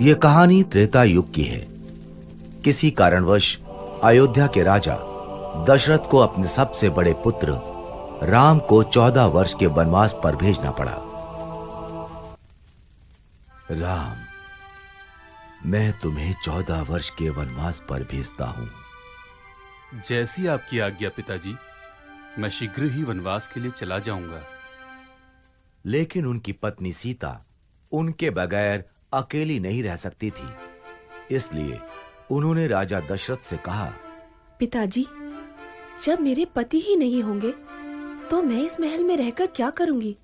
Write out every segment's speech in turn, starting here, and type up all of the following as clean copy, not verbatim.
ये कहानी त्रेता युग की है। किसी कारणवश अयोध्या के राजा दशरथ को अपने सबसे बड़े पुत्र राम को 14 वर्ष के वनवास पर भेजना पड़ा। राम, मैं तुम्हें 14 वर्ष के वनवास पर भेजता हूं। जैसी आपकी आज्ञा पिताजी, मैं शीघ्र ही वनवास के लिए चला जाऊंगा। लेकिन उनकी पत्नी सीता उनके बगैर अकेली नहीं रह सकती थी, इसलिए उन्होंने राजा दशरथ से कहा, पिताजी, जब मेरे पति ही नहीं होंगे तो मैं इस महल में रहकर क्या करूंगी?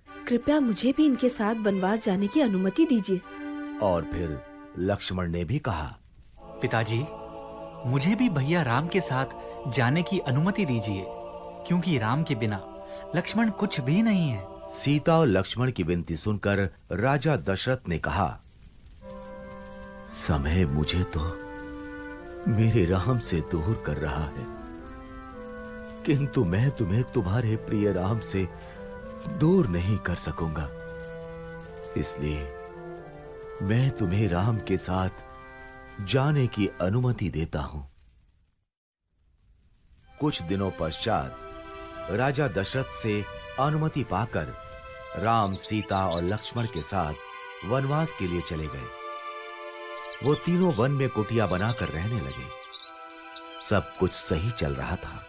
कृपया मुझे भी इनके साथ वनवास जाने की अनुमति दीजिए। और फिर लक्ष्मण ने भी कहा, पिताजी, मुझे भी भैया राम के साथ जाने की अनुमति दीजिए, क्योंकि राम के बिना लक्ष्मण कुछ भी नहीं है। सीता और लक्ष्मण की विनती सुनकर राजा दशरथ ने कहा, समय मुझे तो मेरे राम से दूर कर रहा है, किंतु मैं तुम्हें तुम्हारे प्रिय राम से दूर नहीं कर सकूंगा। इसलिए मैं तुम्हें राम के साथ जाने की अनुमति देता हूं। कुछ दिनों पश्चात राजा दशरथ से अनुमति पाकर राम, सीता और लक्ष्मण के साथ वनवास के लिए चले गए। वो तीनों वन में कुटिया बनाकर रहने लगे। सब कुछ सही चल रहा था।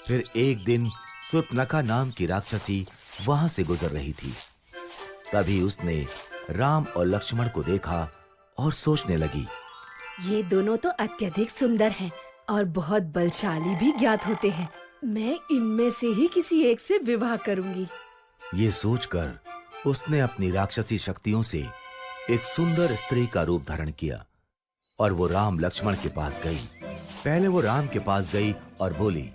फिर एक दिन शूर्पणखा नाम की राक्षसी वहां से गुजर रही थी। तभी उसने राम और लक्ष्मण को देखा और सोचने लगी, ये दोनों तो अत्यधिक सुंदर हैं और बहुत बलशाली भी ज्ञात होते हैं। मैं इनमें से ही किसी एक से विवाह करूंगी। ये सोचकर उसने अपनी राक्षसी शक्तियों से एक सुंदर स्त्री का रूप धारण किया और वो राम लक्ष्मण के पास गई। पहले वो राम के पास गई और बोली,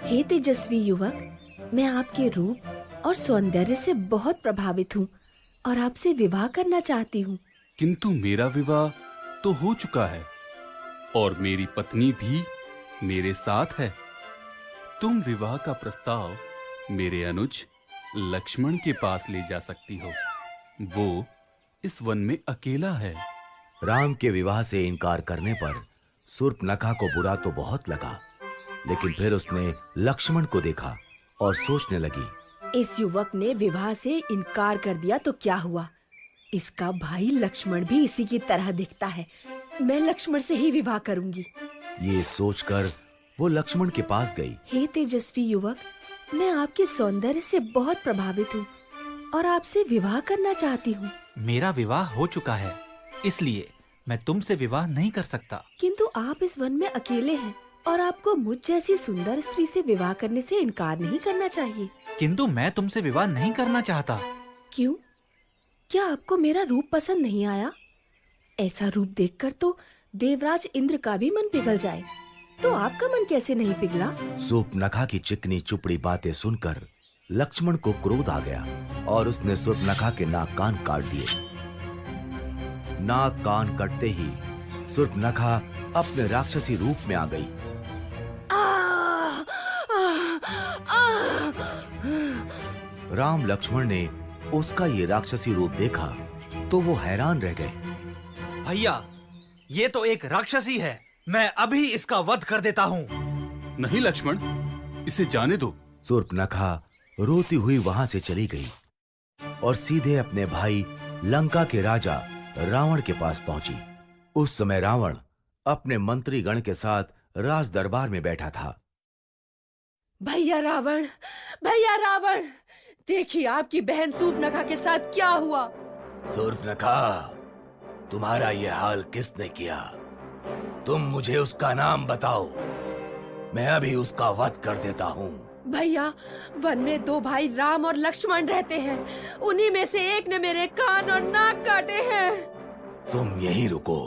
हे तेजस्वी युवक, मैं आपके रूप और सौंदर्य से बहुत प्रभावित हूँ और आपसे विवाह करना चाहती हूँ। किंतु मेरा विवाह तो हो चुका है और मेरी पत्नी भी मेरे साथ है। तुम विवाह का प्रस्ताव मेरे अनुज लक्ष्मण के पास ले जा सकती हो। वो इस वन में अकेला है। राम के विवाह से इनकार करने पर शूर्पणखा को बुरा तो बहुत लगा, लेकिन फिर उसने लक्ष्मण को देखा और सोचने लगी, इस युवक ने विवाह से इनकार कर दिया तो क्या हुआ? इसका भाई लक्ष्मण भी इसी की तरह दिखता है। मैं लक्ष्मण से ही विवाह करूंगी। ये सोचकर वो लक्ष्मण के पास गई। हे तेजस्वी युवक, मैं आपके सौंदर्य से बहुत प्रभावित हूँ और आपसे विवाह करना चाहती हूँ। मेरा विवाह हो चुका है, इसलिए मैं तुमसे विवाह नहीं कर सकता। किंतु आप इस वन में अकेले हैं और आपको मुझ जैसी सुंदर स्त्री से विवाह करने से इनकार नहीं करना चाहिए। किंतु मैं तुमसे विवाह नहीं करना चाहता। क्यों? क्या आपको मेरा रूप पसंद नहीं आया? ऐसा रूप देखकर तो देवराज इंद्र का भी मन पिघल जाए, तो आपका मन कैसे नहीं पिघला? शूर्पणखा की चिकनी चुपड़ी बातें सुनकर लक्ष्मण को क्रोध आ गया और उसने शूर्पणखा के नाक कान काट दिए। नाक कान कटते ही शूर्पणखा अपने राक्षसी रूप में आ गई। राम लक्ष्मण ने उसका ये राक्षसी रूप देखा तो वो हैरान रह गए। भैया, ये तो एक राक्षसी है। मैं अभी इसका वध कर देता हूँ। नहीं लक्ष्मण, इसे जाने दो। शूर्पणखा रोती हुई वहां से चली गई और सीधे अपने भाई लंका के राजा रावण के पास पहुंची। उस समय रावण अपने मंत्रीगण के साथ राज दरबार में बैठा था। भैया रावण, देखिए आपकी बहन शूर्पणखा के साथ क्या हुआ। शूर्पणखा, तुम्हारा यह हाल किसने किया? तुम मुझे उसका नाम बताओ, मैं अभी उसका वध कर देता हूँ। भैया, वन में दो भाई राम और लक्ष्मण रहते हैं। उन्हीं में से एक ने मेरे कान और नाक काटे हैं। तुम यहीं रुको,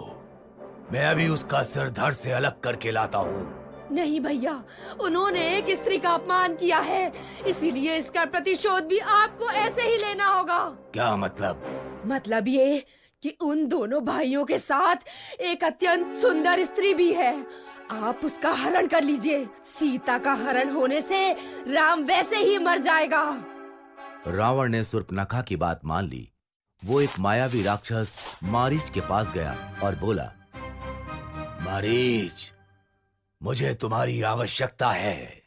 मैं अभी उसका सिर धड़ से अलग करके लाता हूँ। नहीं भैया, उन्होंने एक स्त्री का अपमान किया है, इसीलिए इसका प्रतिशोध भी आपको ऐसे ही लेना होगा। क्या मतलब? मतलब ये कि उन दोनों भाइयों के साथ एक अत्यंत सुंदर स्त्री भी है। आप उसका हरण कर लीजिए। सीता का हरण होने से राम वैसे ही मर जाएगा। रावण ने शूर्पणखा की बात मान ली वो एक मायावी राक्षस मारीच के पास गया और बोला, मारीच, मुझे तुम्हारी आवश्यकता है।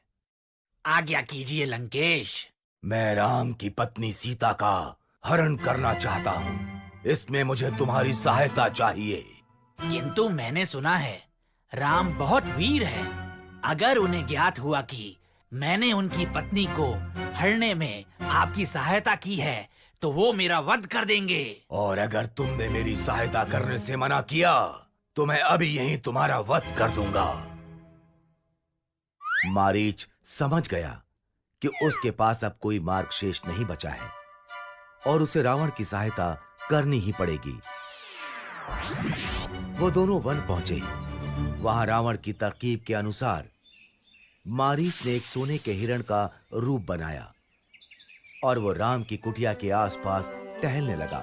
आज्ञा कीजिए लंकेश। मैं राम की पत्नी सीता का हरण करना चाहता हूँ। इसमें मुझे तुम्हारी सहायता चाहिए। किंतु मैंने सुना है राम बहुत वीर है। अगर उन्हें ज्ञात हुआ कि मैंने उनकी पत्नी को हरने में आपकी सहायता की है तो वो मेरा वध कर देंगे। और अगर तुमने मेरी सहायता करने से मना किया तो मैं अभी यहीं तुम्हारा वध कर दूंगा। मारीच समझ गया कि उसके पास अब कोई मार्ग शेष नहीं बचा है और उसे रावण की सहायता करनी ही पड़ेगी। वो दोनों वन पहुंचे। वहां रावण की तरकीब के अनुसार मारीच ने एक सोने के हिरण का रूप बनाया और वो राम की कुटिया के आसपास टहलने लगा।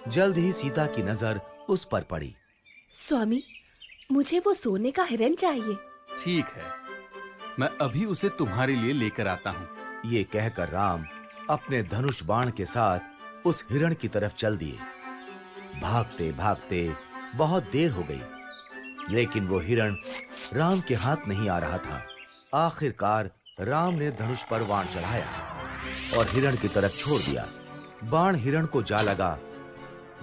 जल्द ही सीता की नजर उस पर पड़ी। स्वामी, मुझे वो सोने का हिरण चाहिए। ठीक है, मैं अभी उसे तुम्हारे लिए लेकर आता हूँ। ये कहकर राम अपने धनुष बाण के साथ उस हिरण की तरफ चल दिए। भागते भागते बहुत देर हो गई, लेकिन वो हिरण राम के हाथ नहीं आ रहा था। आखिरकार राम ने धनुष पर बाण चढ़ाया और हिरण की तरफ छोड़ दिया। बाण हिरण को जा लगा।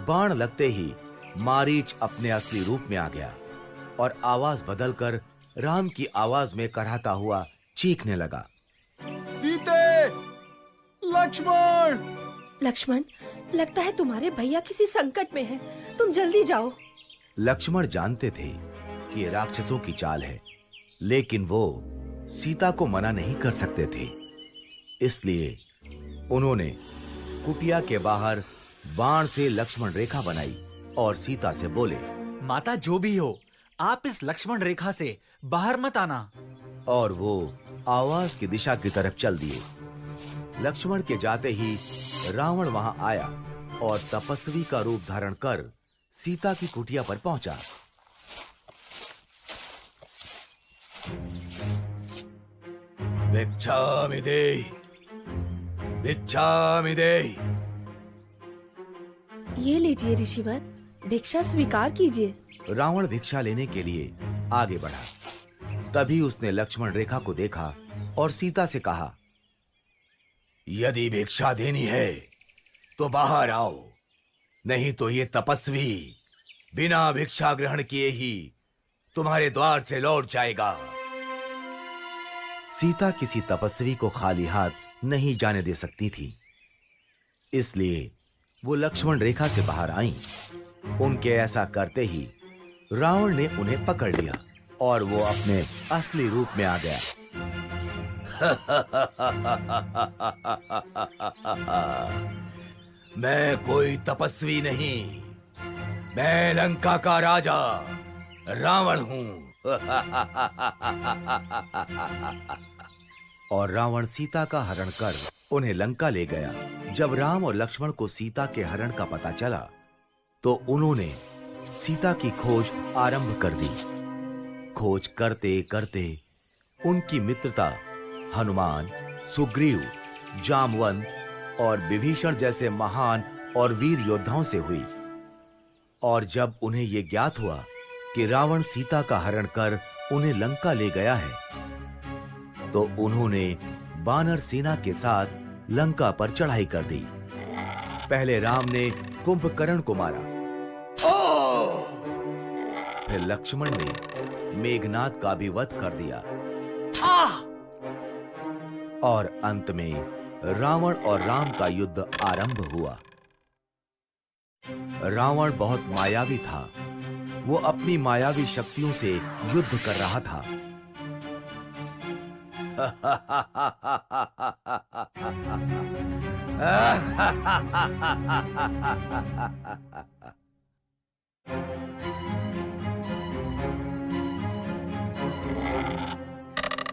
बाण लगते ही मारीच अपने असली रूप में आ गया और आवाज बदलकर राम की आवाज में कराहता हुआ चीखने लगा, सीते, लक्ष्मण! लक्ष्मण, लगता है तुम्हारे भैया किसी संकट में हैं। तुम जल्दी जाओ। लक्ष्मण जानते थे कि ये राक्षसों की चाल है, लेकिन वो सीता को मना नहीं कर सकते थे। इसलिए उन्होंने कुटिया के बाहर बाण से लक्ष्मण रेखा बनाई और सीता से बोले, माता जो भी हो, आप इस लक्ष्मण रेखा से बाहर मत आना। और वो आवाज की दिशा की तरफ चल दिए। लक्ष्मण के जाते ही रावण वहां आया और तपस्वी का रूप धारण कर सीता की कुटिया पर पहुंचा। भिक्षामि देहि, भिक्षामि देहि। ये लीजिए ऋषिवर, भिक्षा स्वीकार कीजिए। रावण भिक्षा लेने के लिए आगे बढ़ा। तभी उसने लक्ष्मण रेखा को देखा और सीता से कहा, यदि भिक्षा देनी है तो बाहर आओ, नहीं तो ये तपस्वी बिना भिक्षा ग्रहण किए ही तुम्हारे द्वार से लौट जाएगा। सीता किसी तपस्वी को खाली हाथ नहीं जाने दे सकती थी, इसलिए वो लक्ष्मण रेखा से बाहर आईं। उनके ऐसा करते ही रावण ने उन्हें पकड़ लिया और वो अपने असली रूप में आ गया। मैं कोई तपस्वी नहीं, मैं लंका का राजा रावण हूं। और रावण सीता का हरण कर उन्हें लंका ले गया। जब राम और लक्ष्मण को सीता के हरण का पता चला तो उन्होंने सीता की खोज आरंभ कर दी। खोज करते करते उनकी मित्रता हनुमान, सुग्रीव, जामवंत और विभीषण जैसे महान और वीर योद्धाओं से हुई। और जब उन्हें यह ज्ञात हुआ कि रावण सीता का हरण कर उन्हें लंका ले गया है, तो उन्होंने वानर सेना के साथ लंका पर चढ़ाई कर दी। पहले राम ने कुंभकर्ण को मारा, फिर लक्ष्मण ने मेघनाद का भी वध कर दिया और अंत में रावण और राम का युद्ध आरंभ हुआ। रावण बहुत मायावी था। वो अपनी मायावी शक्तियों से युद्ध कर रहा था।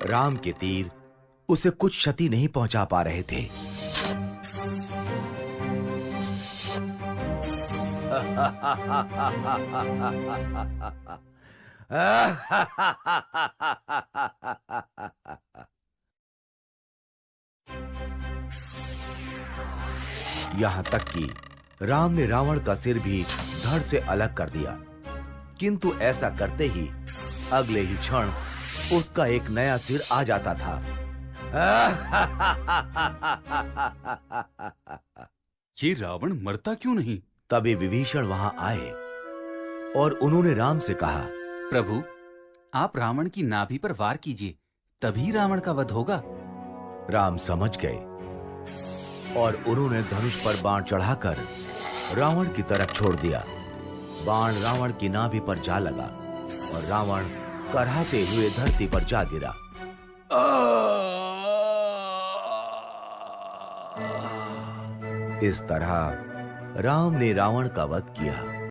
राम के तीर उसे कुछ क्षति नहीं पहुंचा पा रहे थे। यहां तक कि राम ने रावण का सिर भी धड़ से अलग कर दिया, किंतु ऐसा करते ही अगले ही क्षण उसका एक नया सिर आ जाता था। ये रावण मरता क्यों नहीं? तभी विभीषण वहां आए और उन्होंने राम से कहा, प्रभु, आप रावण की नाभि पर वार कीजिए, तभी रावण का वध होगा। राम समझ गए और उन्होंने धनुष पर बाण चढ़ाकर रावण की तरफ छोड़ दिया। बाण रावण की नाभि पर जा लगा और रावण कराहते हुए धरती पर जा गिरा। इस तरह राम ने रावण का वध किया।